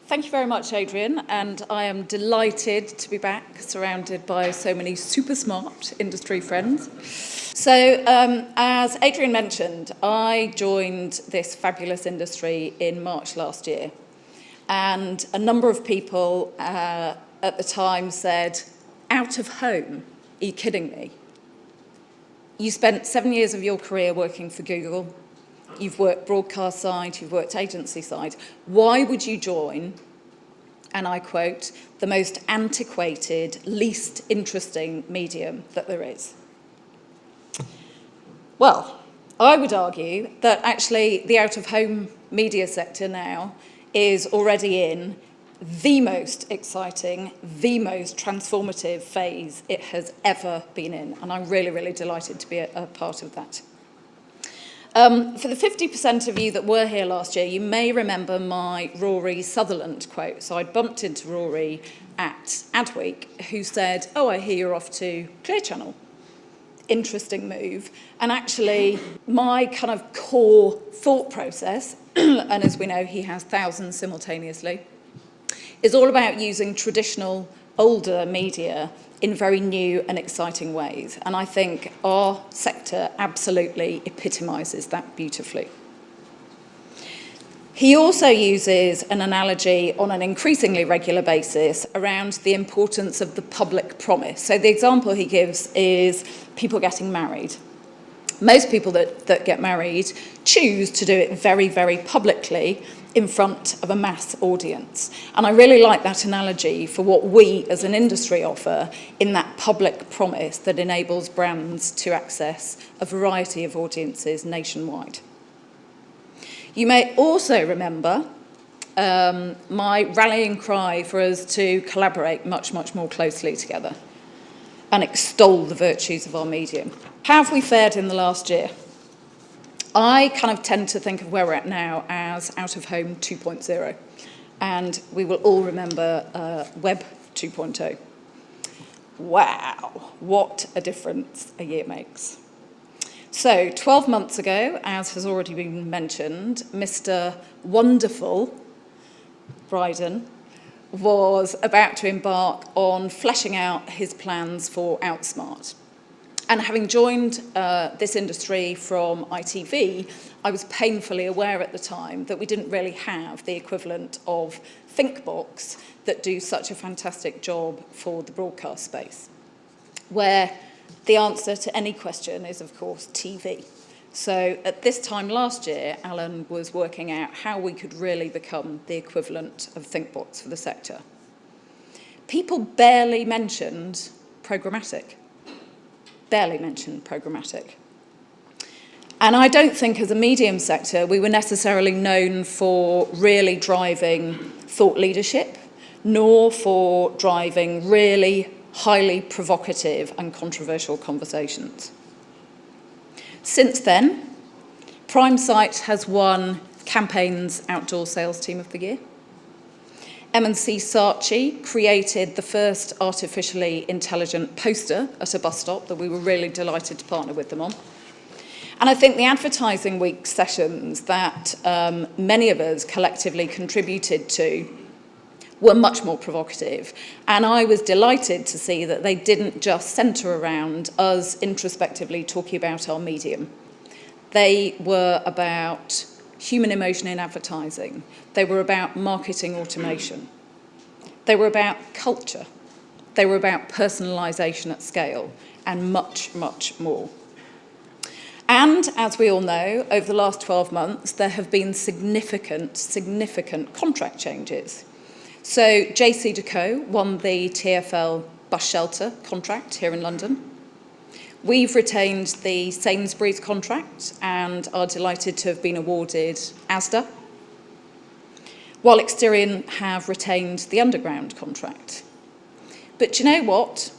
Thank you very much, Adrian, and I am delighted to be back, surrounded by so many super smart industry friends. So, as Adrian mentioned, I joined this fabulous industry in March last year, and a number of people at the time said, "Out of home? Are you kidding me? You spent 7 years of your career working for Google. You've worked broadcast side, you've worked agency side. Why would you join," and I quote, "the most antiquated, least interesting medium that there is?" Well, I would argue that actually the out-of-home media sector now is already in the most exciting, the most transformative phase it has ever been in, and I'm really, really delighted to be a part of that. For the 50% of you that were here last year, you may remember my Rory Sutherland quote. So I bumped into Rory at Adweek, who said, "Oh, I hear you're off to Clear Channel." Interesting move. And actually, my kind of core thought process, and as we know, he has thousands simultaneously, is all about using traditional, older media in very new and exciting ways. And I think our sector absolutely epitomises that beautifully. He also uses an analogy on an increasingly regular basis around the importance of the public promise. So the example he gives is people getting married. Most people that get married choose to do it very, very publicly in front of a mass audience. And I really like that analogy for what we as an industry offer in that public promise that enables brands to access a variety of audiences nationwide. You may also remember my rallying cry for us to collaborate much, much more closely together and extol the virtues of our medium. How have we fared in the last year? I kind of tend to think of where we're at now as out-of-home 2.0, and we will all remember Web 2.0. Wow, what a difference a year makes. So 12 months ago, as has already been mentioned, Mr. Wonderful Bryden was about to embark on fleshing out his plans for Outsmart. And having joined this industry from ITV, I was painfully aware at the time that we didn't really have the equivalent of ThinkBox that do such a fantastic job for the broadcast space, where the answer to any question is, of course, TV. So at this time last year, Alan was working out how we could really become the equivalent of ThinkBox for the sector. People barely mentioned programmatic. Barely mentioned programmatic. And I don't think as a medium sector we were necessarily known for really driving thought leadership, nor for driving really highly provocative and controversial conversations. Since then, PrimeSite has won Campaign's Outdoor Sales Team of the Year. M&C Saatchi created the first artificially intelligent poster at a bus stop that we were really delighted to partner with them on. And I think the Advertising Week sessions that many of us collectively contributed to were much more provocative. And I was delighted to see that they didn't just centre around us introspectively talking about our medium. They were about human emotion in advertising. They were about marketing automation. They were about culture. They were about personalisation at scale and much, much more. And as we all know, over the last 12 months, there have been significant contract changes. So JC&Co won the TfL bus shelter contract here in London. We've retained the Sainsbury's contract and are delighted to have been awarded Asda, while Experian have retained the Underground contract. But do you know what?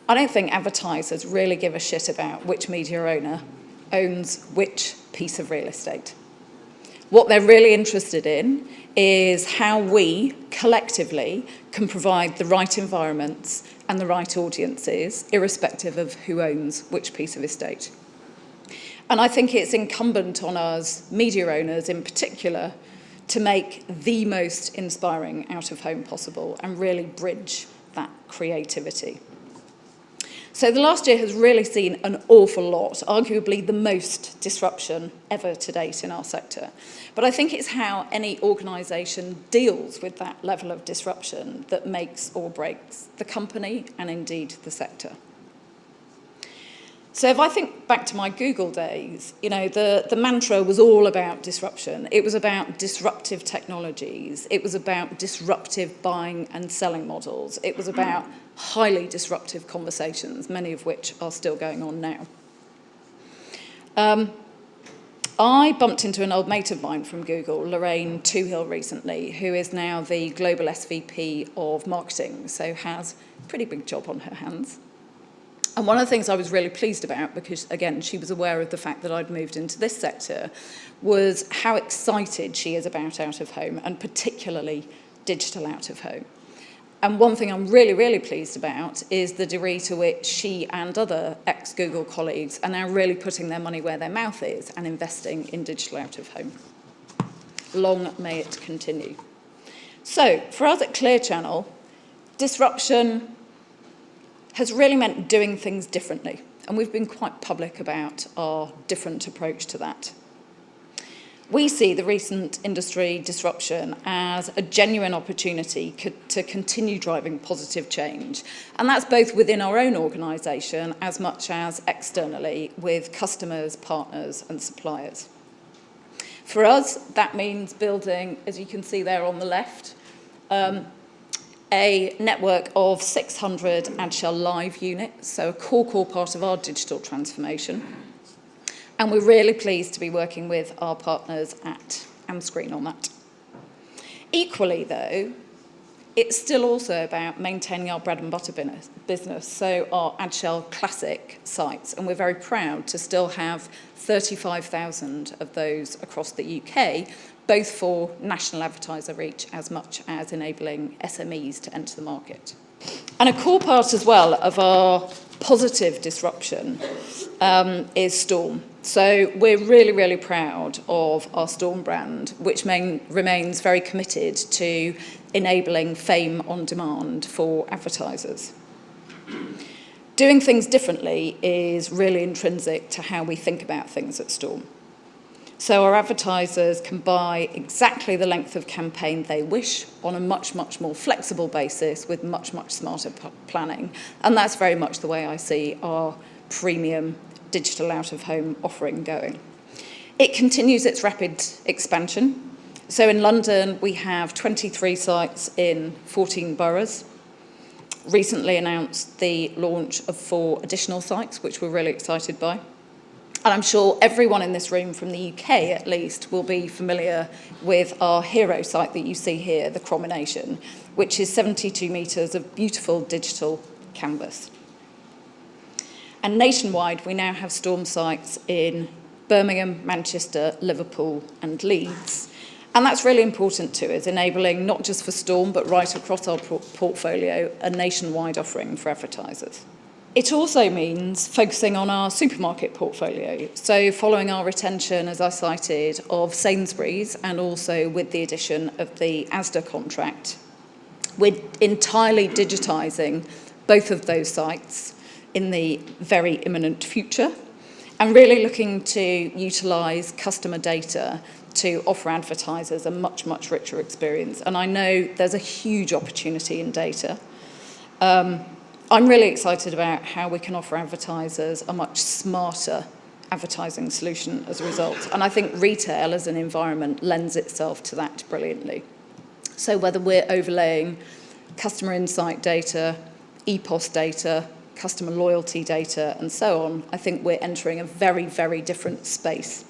I don't think advertisers really give a shit about which media owner owns which piece of real estate. What they're really interested in is how we collectively can provide the right environments and the right audiences, irrespective of who owns which piece of estate. And I think it's incumbent on us, media owners in particular, to make the most inspiring out-of-home possible and really bridge that creativity. So the last year has really seen an awful lot, arguably the most disruption ever to date in our sector. But I think it's how any organisation deals with that level of disruption that makes or breaks the company and indeed the sector. So if I think back to my Google days, you know, the mantra was all about disruption. It was about disruptive technologies. It was about disruptive buying and selling models. It was about highly disruptive conversations, many of which are still going on now. I bumped into an old mate of mine from Google, Lorraine Toohill, recently, who is now the Global SVP of Marketing, so has a pretty big job on her hands. And one of the things I was really pleased about, because, again, she was aware of the fact that I'd moved into this sector, was how excited she is about out-of-home, and particularly digital out-of-home. And one thing I'm really, really pleased about is the degree to which she and other ex-Google colleagues are now really putting their money where their mouth is and investing in digital out-of-home. Long may it continue. So, for us at Clear Channel, disruption has really meant doing things differently, and we've been quite public about our different approach to that. We see the recent industry disruption as a genuine opportunity to continue driving positive change, and that's both within our own organisation as much as externally with customers, partners and suppliers. For us, that means building, as you can see there on the left, a network of 600 Agile Live units, so a core part of our digital transformation. And we're really pleased to be working with our partners at Amscreen on that. Equally, though, it's still also about maintaining our bread and butter business, so our Agile Classic sites, and we're very proud to still have 35,000 of those across the UK, both for national advertiser reach as much as enabling SMEs to enter the market. And a core part as well of our positive disruption is Storm. So we're really, really proud of our Storm brand, which remains very committed to enabling fame on demand for advertisers. Doing things differently is really intrinsic to how we think about things at Storm. So our advertisers can buy exactly the length of campaign they wish on a much, much more flexible basis with much, much smarter planning. And that's very much the way I see our premium digital out-of-home offering going. It continues its rapid expansion. So in London, we have 23 sites in 14 boroughs. Recently announced the launch of 4 additional sites, which we're really excited by. And I'm sure everyone in this room, from the UK at least, will be familiar with our hero site that you see here, the Cromination, which is 72 metres of beautiful digital canvas. And nationwide, we now have Storm sites in Birmingham, Manchester, Liverpool and Leeds. And that's really important to us, enabling not just for Storm, but right across our portfolio, a nationwide offering for advertisers. It also means focusing on our supermarket portfolio. So following our retention, as I cited, of Sainsbury's and also with the addition of the Asda contract, we're entirely digitising both of those sites in the very imminent future and really looking to utilise customer data to offer advertisers a much, much richer experience. And I know there's a huge opportunity in data. I'm really excited about how we can offer advertisers a much smarter advertising solution as a result. And I think retail as an environment lends itself to that brilliantly. So whether we're overlaying customer insight data, EPOS data, customer loyalty data, and so on, I think we're entering a very, very different space.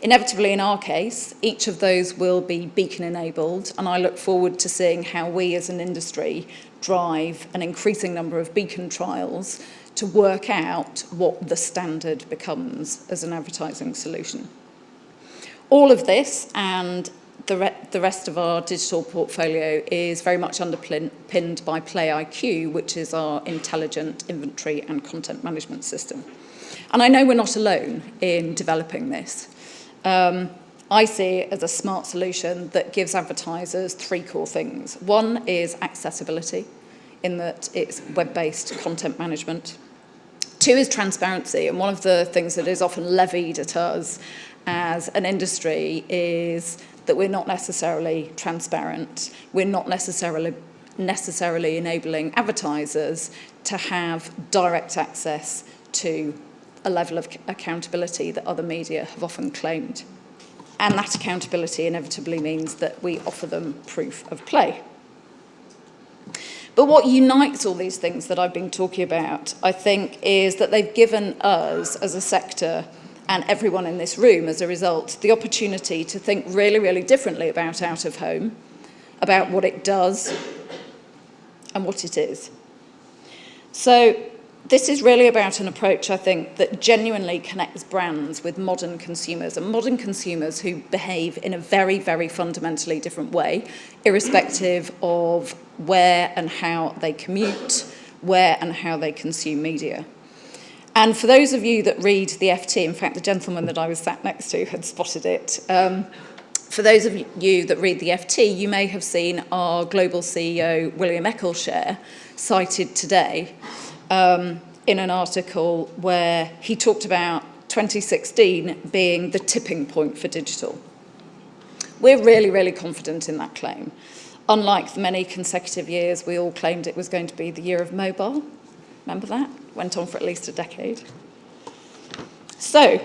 Inevitably, in our case, each of those will be beacon-enabled, and I look forward to seeing how we as an industry drive an increasing number of beacon trials to work out what the standard becomes as an advertising solution. All of this and the rest of our digital portfolio is very much underpinned by PlayIQ, which is our intelligent inventory and content management system. And I know we're not alone in developing this. I see it as a smart solution that gives advertisers three core things. One is accessibility, in that it's web-based content management. Two is transparency, and one of the things that is often levied at us as an industry is that we're not necessarily transparent. We're not necessarily enabling advertisers to have direct access to a level of accountability that other media have often claimed. And that accountability inevitably means that we offer them proof of play. But what unites all these things that I've been talking about, I think, is that they've given us as a sector and everyone in this room as a result the opportunity to think really, really differently about out of home, about what it does and what it is. So this is really about an approach, I think, that genuinely connects brands with modern consumers, and modern consumers who behave in a very, very fundamentally different way, irrespective of where and how they commute, where and how they consume media. And for those of you that read the FT, in fact, the gentleman that I was sat next to had spotted it. For those of you that read the FT, you may have seen our global CEO, William Eccleshare, cited today in an article where he talked about 2016 being the tipping point for digital. We're really, really confident in that claim. Unlike the many consecutive years we all claimed it was going to be the year of mobile. Remember that? Went on for at least a decade. So,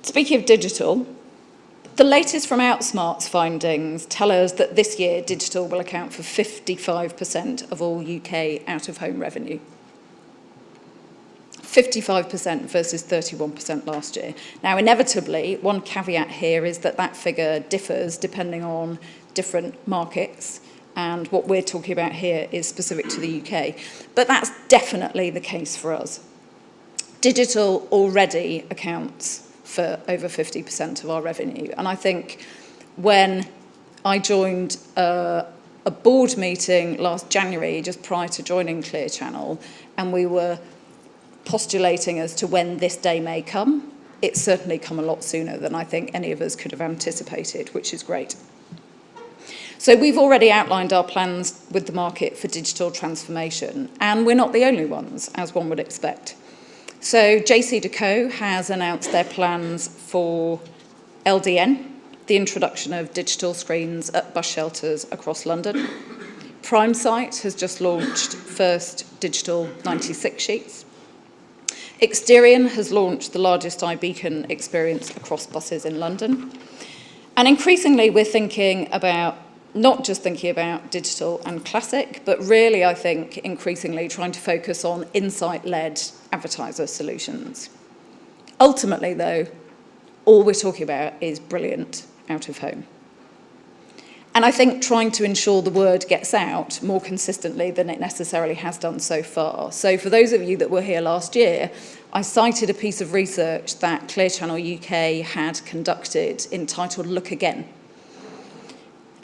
speaking of digital, the latest from Outsmart's findings tell us that this year digital will account for 55% of all UK out-of-home revenue. 55% versus 31% last year. Now, inevitably, one caveat here is that that figure differs depending on different markets, and what we're talking about here is specific to the UK. But that's definitely the case for us. Digital already accounts for over 50% of our revenue. And I think when I joined a board meeting last January, just prior to joining Clear Channel, and we were postulating as to when this day may come, it's certainly come a lot sooner than I think any of us could have anticipated, which is great. So we've already outlined our plans with the market for digital transformation, and we're not the only ones, as one would expect. So DailyDOOH has announced their plans for LDN, the introduction of digital screens at bus shelters across London. PrimeSite has just launched first digital 96 sheets. Exterion has launched the largest iBeacon experience across buses in London. And increasingly, we're not just thinking about digital and classic, but really, I think, increasingly trying to focus on insight-led advertiser solutions. Ultimately, though, all we're talking about is brilliant out of home. And I think trying to ensure the word gets out more consistently than it necessarily has done so far. So for those of you that were here last year, I cited a piece of research that Clear Channel UK had conducted entitled Look Again.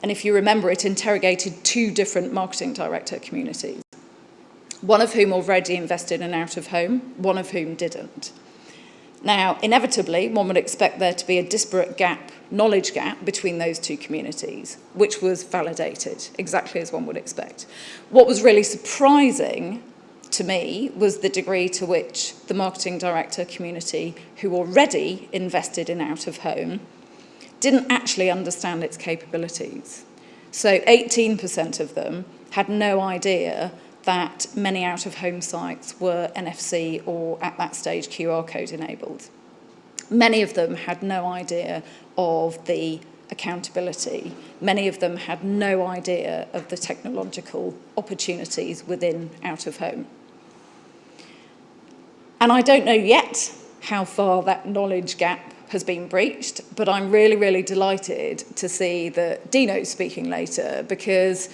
And if you remember, it interrogated two different marketing director communities, one of whom already invested in out of home, one of whom didn't. Now, inevitably, one would expect there to be a disparate knowledge gap between those two communities, which was validated, exactly as one would expect. What was really surprising to me was the degree to which the marketing director community, who already invested in out of home, didn't actually understand its capabilities. So 18% of them had no idea that many out-of-home sites were NFC or, at that stage, QR code enabled. Many of them had no idea of the accountability. Many of them had no idea of the technological opportunities within out-of-home. And I don't know yet how far that knowledge gap has been breached, but I'm really, really delighted to see that Dino's speaking later, because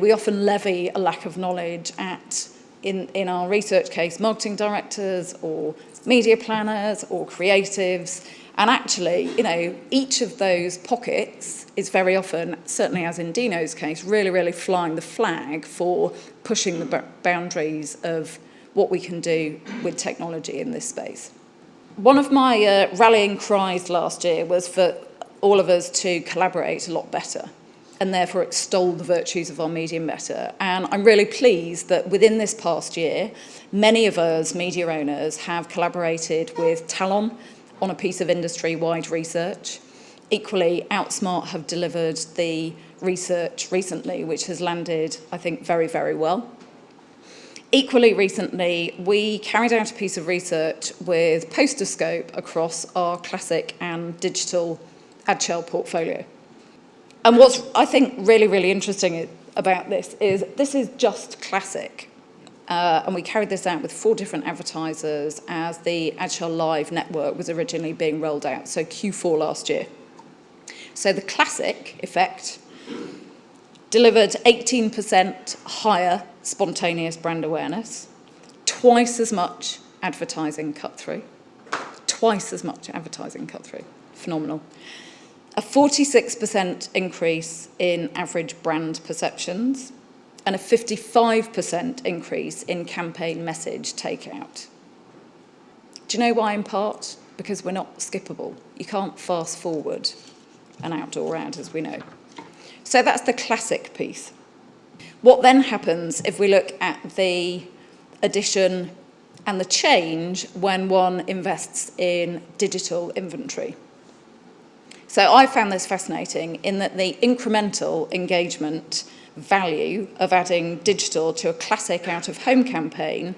we often levy a lack of knowledge at, in our research case, marketing directors or media planners or creatives. And actually, each of those pockets is very often, certainly as in Dino's case, really, really flying the flag for pushing the boundaries of what we can do with technology in this space. One of my rallying cries last year was for all of us to collaborate a lot better and therefore extol the virtues of our medium better. And I'm really pleased that within this past year, many of us media owners have collaborated with Talon on a piece of industry-wide research. Equally, Outsmart have delivered the research recently, which has landed, I think, very, very well. Equally recently, we carried out a piece of research with Posterscope across our classic and digital ad shell portfolio. And what's, I think, really, really interesting about this is just classic. And we carried this out with 4 different advertisers as the Ad Shell Live network was originally being rolled out, so Q4 last year. So the classic effect delivered 18% higher spontaneous brand awareness, twice as much advertising cut-through, phenomenal. A 46% increase in average brand perceptions, and a 55% increase in campaign message takeout. Do you know why in part? Because we're not skippable. You can't fast forward an outdoor ad, as we know. So that's the classic piece. What then happens if we look at the addition and the change when one invests in digital inventory? So I found this fascinating in that the incremental engagement value of adding digital to a classic out-of-home campaign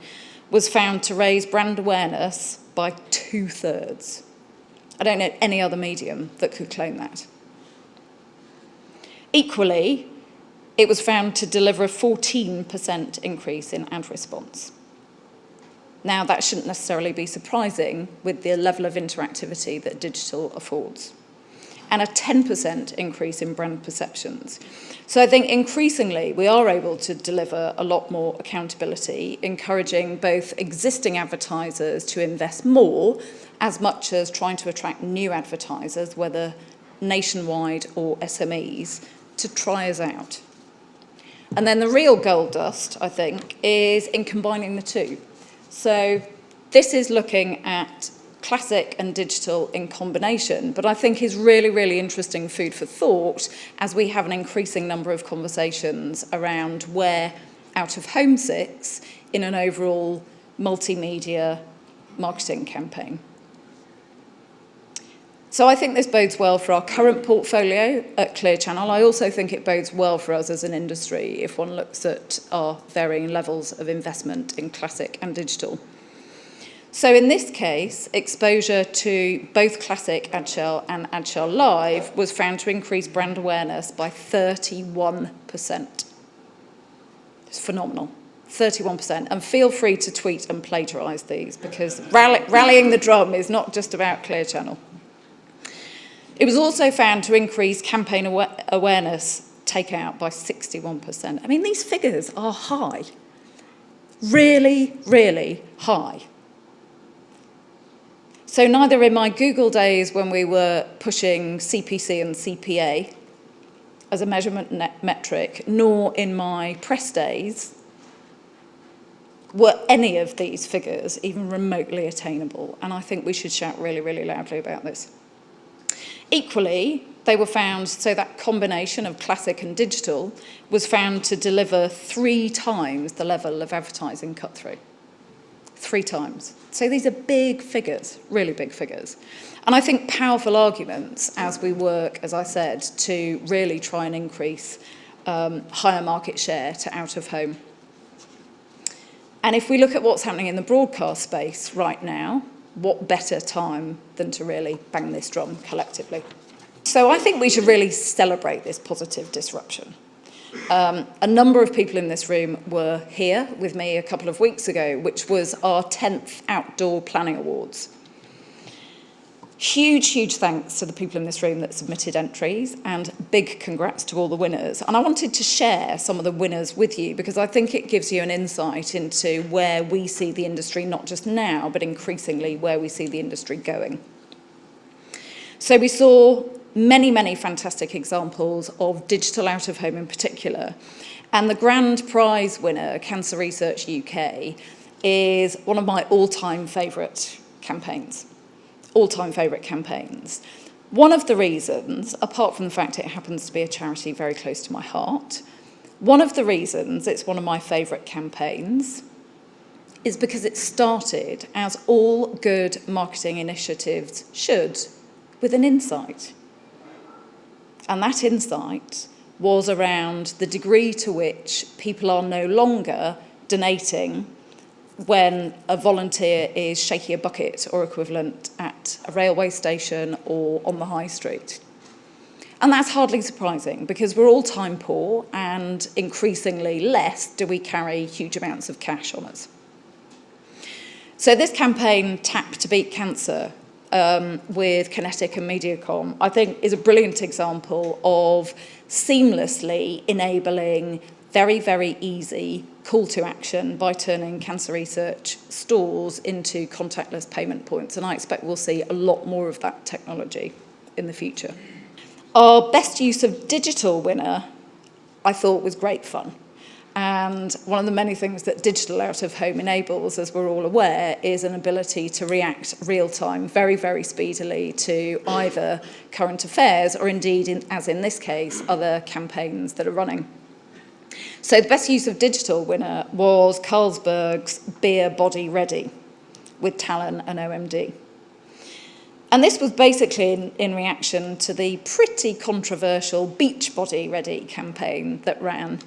was found to raise brand awareness by 2/3. I don't know any other medium that could claim that. Equally, it was found to deliver a 14% increase in ad response. Now, that shouldn't necessarily be surprising with the level of interactivity that digital affords, and a 10% increase in brand perceptions. So I think increasingly we are able to deliver a lot more accountability, encouraging both existing advertisers to invest more as much as trying to attract new advertisers, whether nationwide or SMEs, to try us out. And then the real gold dust, I think, is in combining the two. So this is looking at classic and digital in combination, but I think is really, really interesting food for thought as we have an increasing number of conversations around where out-of-home sits in an overall multimedia marketing campaign. So I think this bodes well for our current portfolio at Clear Channel. I also think it bodes well for us as an industry if one looks at our varying levels of investment in classic and digital. So in this case, exposure to both classic Ad Shell and Ad Shell Live was found to increase brand awareness by 31%. It's phenomenal, 31%. And feel free to tweet and plagiarise these because rallying the drum is not just about Clear Channel. It was also found to increase campaign awareness takeout by 61%. I mean, these figures are high, really, really high. So neither in my Google days when we were pushing CPC and CPA as a measurement metric, nor in my press days, were any of these figures even remotely attainable. And I think we should shout really, really loudly about this. Equally, they were found, so that combination of classic and digital was found to deliver 3 times the level of advertising cut through. 3 times. So these are big figures, really big figures. And I think powerful arguments as we work, as I said, to really try and increase higher market share to out of home. And if we look at what's happening in the broadcast space right now, what better time than to really bang this drum collectively? So I think we should really celebrate this positive disruption. A number of people in this room were here with me a couple of weeks ago, which was our 10th Outdoor Planning Awards. Huge, huge thanks to the people in this room that submitted entries, and big congrats to all the winners. And I wanted to share some of the winners with you because I think it gives you an insight into where we see the industry, not just now, but increasingly where we see the industry going. So we saw many, many fantastic examples of digital out-of-home in particular. And the grand prize winner, Cancer Research UK, is one of my all-time favourite campaigns. One of the reasons, apart from the fact it happens to be a charity very close to my heart, one of the reasons it's one of my favourite campaigns is because it started, as all good marketing initiatives should, with an insight. And that insight was around the degree to which people are no longer donating when a volunteer is shaking a bucket or equivalent at a railway station or on the high street. And that's hardly surprising because we're all time poor and increasingly less do we carry huge amounts of cash on us. So this campaign, Tap to Beat Cancer, with Kinetic and Mediacom, I think is a brilliant example of seamlessly enabling very, very easy call to action by turning cancer research stores into contactless payment points. And I expect we'll see a lot more of that technology in the future. Our best use of digital winner, I thought, was great fun. And one of the many things that digital out of home enables, as we're all aware, is an ability to react real time, very, very speedily to either current affairs or indeed, as in this case, other campaigns that are running. So the best use of digital winner was Carlsberg's Beer Body Ready with Talon and OMD. And this was basically in reaction to the pretty controversial Beach Body Ready campaign that ran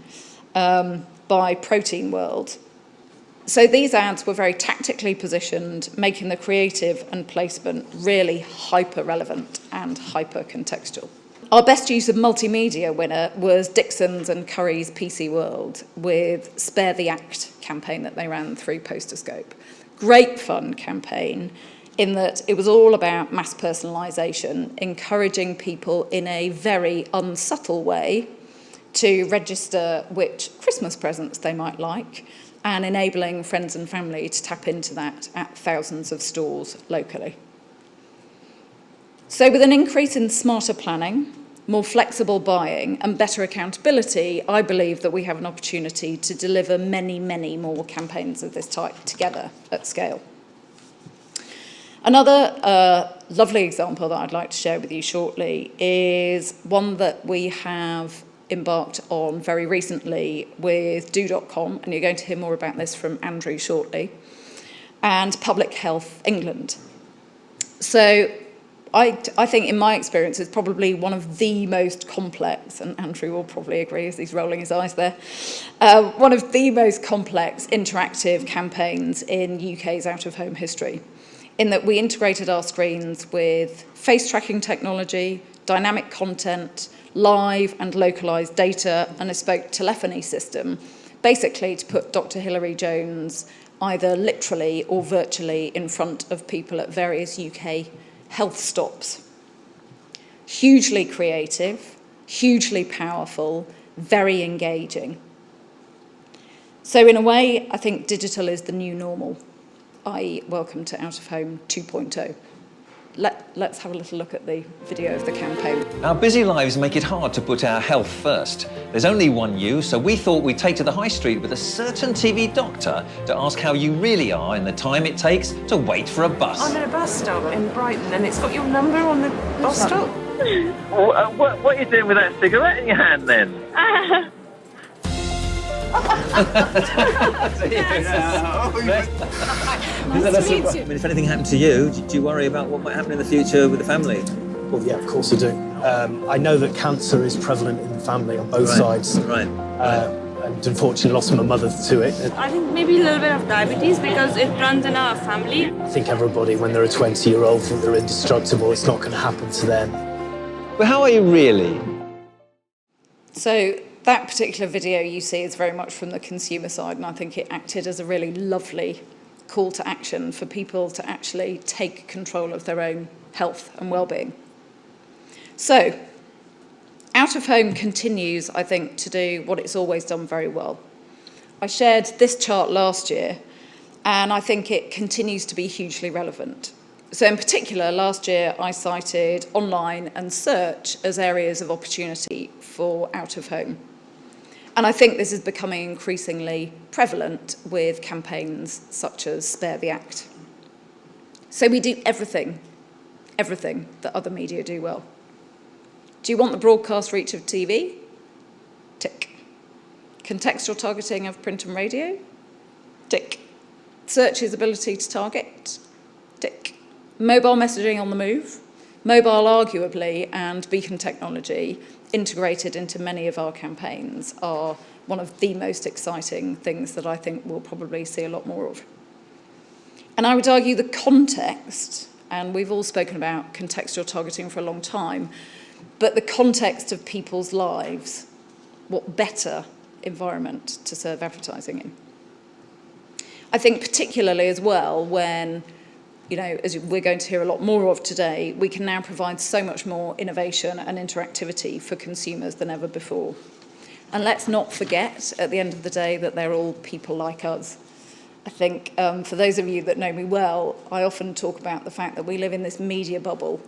by Protein World. So these ads were very tactically positioned, making the creative and placement really hyper-relevant and hyper-contextual. Our best use of multimedia winner was Dixon's and Curry's PC World with Spare the Act campaign that they ran through Posterscope. Great fun campaign in that it was all about mass personalisation, encouraging people in a very unsubtle way to register which Christmas presents they might like and enabling friends and family to tap into that at thousands of stores locally. So with an increase in smarter planning, more flexible buying and better accountability, I believe that we have an opportunity to deliver many, many more campaigns of this type together at scale. Another lovely example that I'd like to share with you shortly is one that we have embarked on very recently with DailyDOOH, and you're going to hear more about this from Andrew shortly, and Public Health England. So I think in my experience it's probably one of the most complex, and Andrew will probably agree as he's rolling his eyes there, one of the most complex interactive campaigns in UK's out-of-home history, in that we integrated our screens with face tracking technology, dynamic content, live and localised data, and a bespoke telephony system, basically to put Dr. Hilary Jones either literally or virtually in front of people at various UK health stops. Hugely creative, hugely powerful, very engaging. So in a way, I think digital is the new normal, i.e. welcome to Out of Home 2.0. Let's have a little look at the video of the campaign. Our busy lives make it hard to put our health first. There's only one you, so we thought we'd take to the high street with a certain TV doctor to ask how you really are in the time it takes to wait for a bus. I'm at a bus stop in Brighton and it's got your number on the bus stop. What are you doing with that cigarette in your hand then? If anything happened to you, do you worry about what might happen in the future with the family? Well, yeah, of course I do. I know that cancer is prevalent in the family on both sides. Right. And unfortunately lost my mother to it. I think maybe a little bit of diabetes because it runs in our family. I think everybody, when they're a 20-year-old, think they're indestructible. It's not going to happen to them. But how are you really? So that particular video you see is very much from the consumer side, and I think it acted as a really lovely call to action for people to actually take control of their own health and well-being. So, out of home continues, I think, to do what it's always done very well. I shared this chart last year, and I think it continues to be hugely relevant. So in particular, last year I cited online and search as areas of opportunity for out of home. And I think this is becoming increasingly prevalent with campaigns such as Spare the Act. So we do everything everything that other media do well. Do you want the broadcast reach of TV? Tick. Contextual targeting of print and radio? Tick. Search's ability to target? Tick. Mobile messaging on the move? Mobile, arguably, and beacon technology integrated into many of our campaigns are one of the most exciting things that I think we'll probably see a lot more of. And I would argue the context, and we've all spoken about contextual targeting for a long time, but the context of people's lives, what better environment to serve advertising in? I think particularly as well when, as we're going to hear a lot more of today, we can now provide so much more innovation and interactivity for consumers than ever before. And let's not forget, at the end of the day, that they're all people like us. I think for those of you that know me well, I often talk about the fact that we live in this media bubble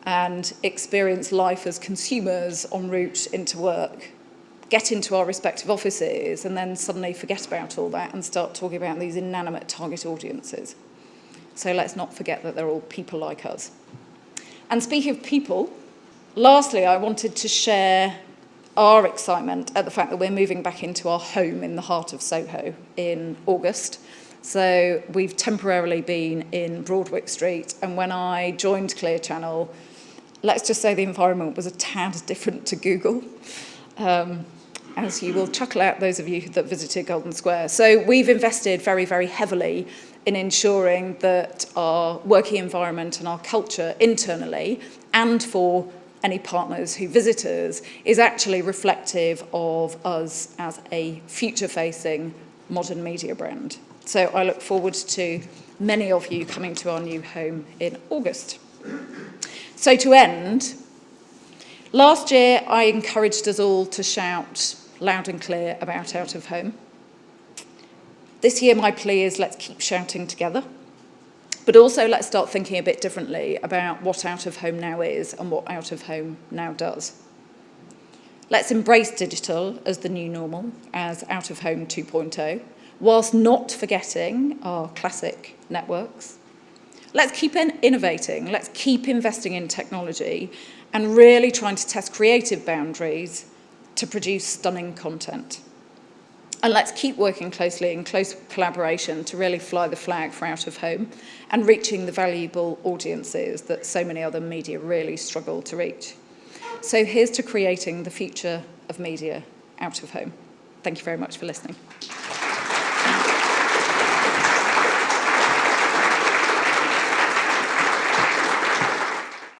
and experience life as consumers en route into work, get into our respective offices, and then suddenly forget about all that and start talking about these inanimate target audiences. So let's not forget that they're all people like us. And speaking of people, lastly, I wanted to share our excitement at the fact that we're moving back into our home in the heart of Soho in August. So we've temporarily been in Broadwick Street, and when I joined Clear Channel, let's just say the environment was a tad different to Google, as you will chuckle at those of you that visited Golden Square. So we've invested very, very heavily in ensuring that our working environment and our culture internally and for any partners who visit us is actually reflective of us as a future-facing modern media brand. So I look forward to many of you coming to our new home in August. So to end, last year I encouraged us all to shout loud and clear about out of home. This year my plea is let's keep shouting together. But also let's start thinking a bit differently about what out of home now is and what out of home now does. Let's embrace digital as the new normal, as out of home 2.0, whilst not forgetting our classic networks. Let's keep innovating, let's keep investing in technology and really trying to test creative boundaries to produce stunning content. And let's keep working closely in close collaboration to really fly the flag for out of home and reaching the valuable audiences that so many other media really struggle to reach. So here's to creating the future of media out of home. Thank you very much for listening.